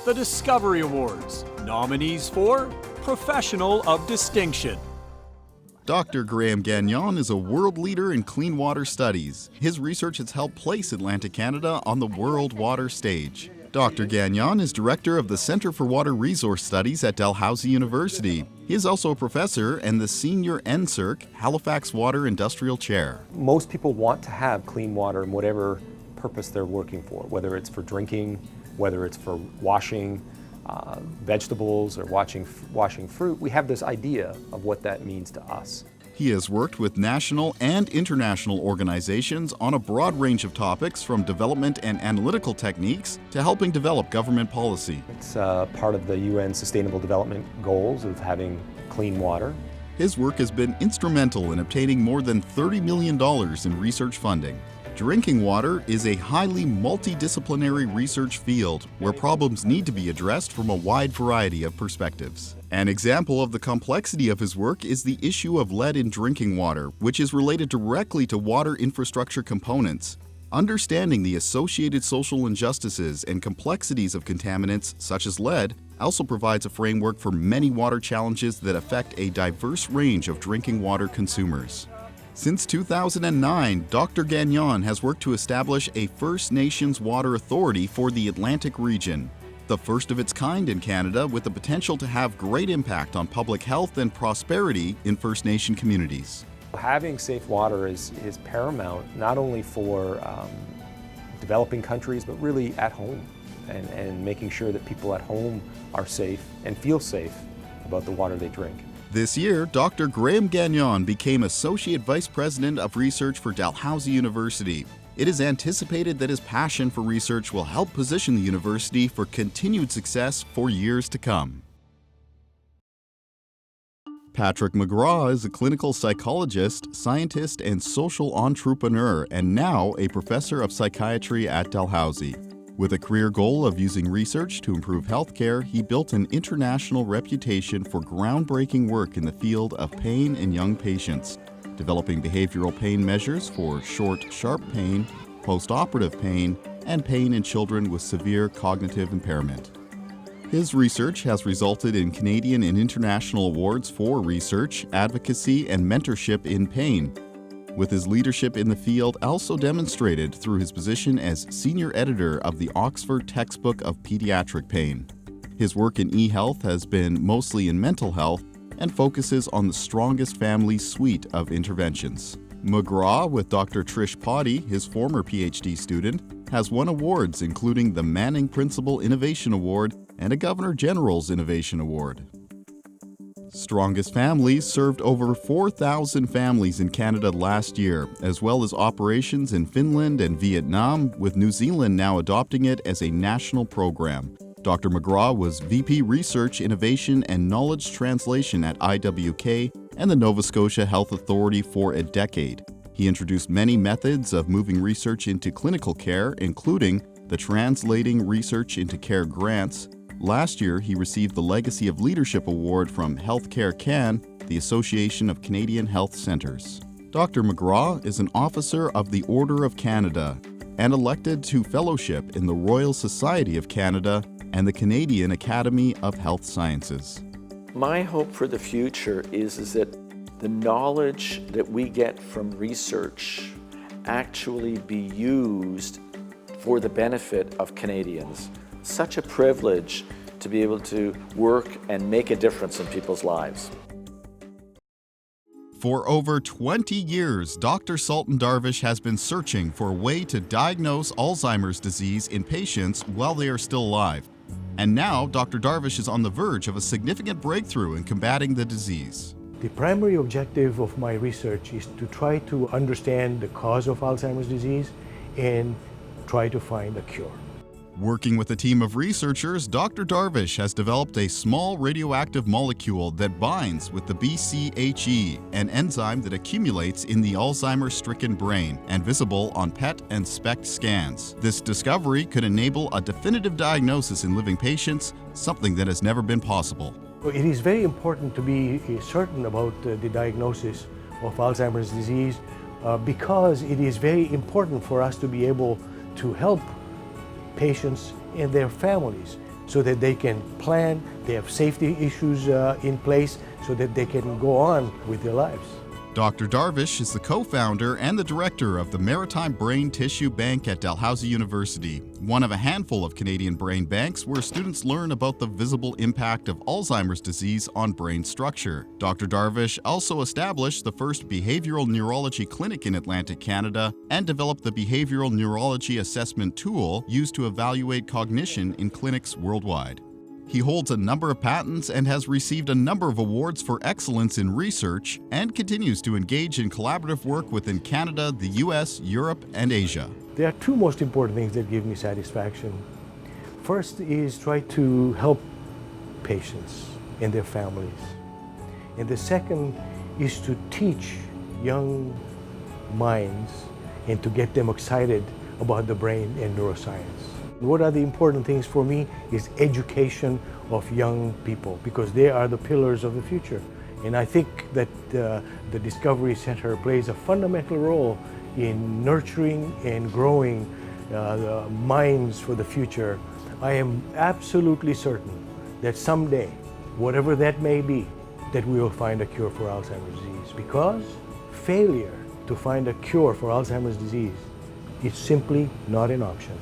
The Discovery Awards. Nominees for Professional of Distinction. Dr. Graham Gagnon is a world leader in clean water studies. His research has helped place Atlantic Canada on the world water stage. Dr. Gagnon is director of the Centre for Water Resource Studies at Dalhousie University. He is also a professor and the senior NSERC Halifax Water Industrial Chair. Most people want to have clean water in whatever purpose they're working for, whether it's for drinking, whether it's for washing vegetables or washing fruit. We have this idea of what that means to us. He has worked with national and international organizations on a broad range of topics, from development and analytical techniques to helping develop government policy. It's part of the UN Sustainable Development Goals of having clean water. His work has been instrumental in obtaining more than $30 million in research funding. Drinking water is a highly multidisciplinary research field where problems need to be addressed from a wide variety of perspectives. An example of the complexity of his work is the issue of lead in drinking water, which is related directly to water infrastructure components. Understanding the associated social injustices and complexities of contaminants such as lead also provides a framework for many water challenges that affect a diverse range of drinking water consumers. Since 2009, Dr. Gagnon has worked to establish a First Nations water authority for the Atlantic region, the first of its kind in Canada, with the potential to have great impact on public health and prosperity in First Nation communities. Having safe water is paramount, not only for developing countries, but really at home, and making sure that people at home are safe and feel safe about the water they drink. This year, Dr. Graham Gagnon became Associate Vice President of Research for Dalhousie University. It is anticipated that his passion for research will help position the university for continued success for years to come. Patrick McGraw is a clinical psychologist, scientist, and social entrepreneur, and now a professor of psychiatry at Dalhousie. With a career goal of using research to improve healthcare, he built an international reputation for groundbreaking work in the field of pain in young patients, developing behavioral pain measures for short, sharp pain, post-operative pain, and pain in children with severe cognitive impairment. His research has resulted in Canadian and international awards for research, advocacy, and mentorship in pain, with his leadership in the field also demonstrated through his position as senior editor of the Oxford Textbook of Pediatric Pain. His work in e-health has been mostly in mental health and focuses on the Strongest Family suite of interventions. McGraw, with Dr. Trish Potty, his former PhD student, has won awards including the Manning Principal Innovation Award and a Governor General's Innovation Award. Strongest Families served over 4,000 families in Canada last year, as well as operations in Finland and Vietnam, with New Zealand now adopting it as a national program. Dr. McGraw was VP Research, Innovation, and Knowledge Translation at IWK and the Nova Scotia Health Authority for a decade. He introduced many methods of moving research into clinical care, including the Translating Research into Care grants. Last year, he received the Legacy of Leadership Award from Healthcare Can, the Association of Canadian Health Centres. Dr. McGraw is an officer of the Order of Canada and elected to fellowship in the Royal Society of Canada and the Canadian Academy of Health Sciences. My hope for the future is that the knowledge that we get from research actually be used for the benefit of Canadians. Such a privilege to be able to work and make a difference in people's lives. For over 20 years, Dr. Sultan Darvish has been searching for a way to diagnose Alzheimer's disease in patients while they are still alive. And now, Dr. Darvish is on the verge of a significant breakthrough in combating the disease. The primary objective of my research is to try to understand the cause of Alzheimer's disease and try to find a cure. Working with a team of researchers, Dr. Darvish has developed a small radioactive molecule that binds with the BCHE, an enzyme that accumulates in the Alzheimer's-stricken brain and visible on PET and SPECT scans. This discovery could enable a definitive diagnosis in living patients, something that has never been possible. It is very important to be certain about the diagnosis of Alzheimer's disease because it is very important for us to be able to help patients and their families so that they can plan, they have safety issues in place so that they can go on with their lives. Dr. Darvish is the co-founder and the director of the Maritime Brain Tissue Bank at Dalhousie University, one of a handful of Canadian brain banks where students learn about the visible impact of Alzheimer's disease on brain structure. Dr. Darvish also established the first behavioral neurology clinic in Atlantic Canada and developed the behavioral neurology assessment tool used to evaluate cognition in clinics worldwide. He holds a number of patents and has received a number of awards for excellence in research and continues to engage in collaborative work within Canada, the US, Europe, and Asia. There are two most important things that give me satisfaction. First is try to help patients and their families. And the second is to teach young minds and to get them excited about the brain and neuroscience. What are the important things for me is education of young people, because they are the pillars of the future. And I think that the Discovery Center plays a fundamental role in nurturing and growing the minds for the future. I am absolutely certain that someday, whatever that may be, that we will find a cure for Alzheimer's disease, because failure to find a cure for Alzheimer's disease is simply not an option.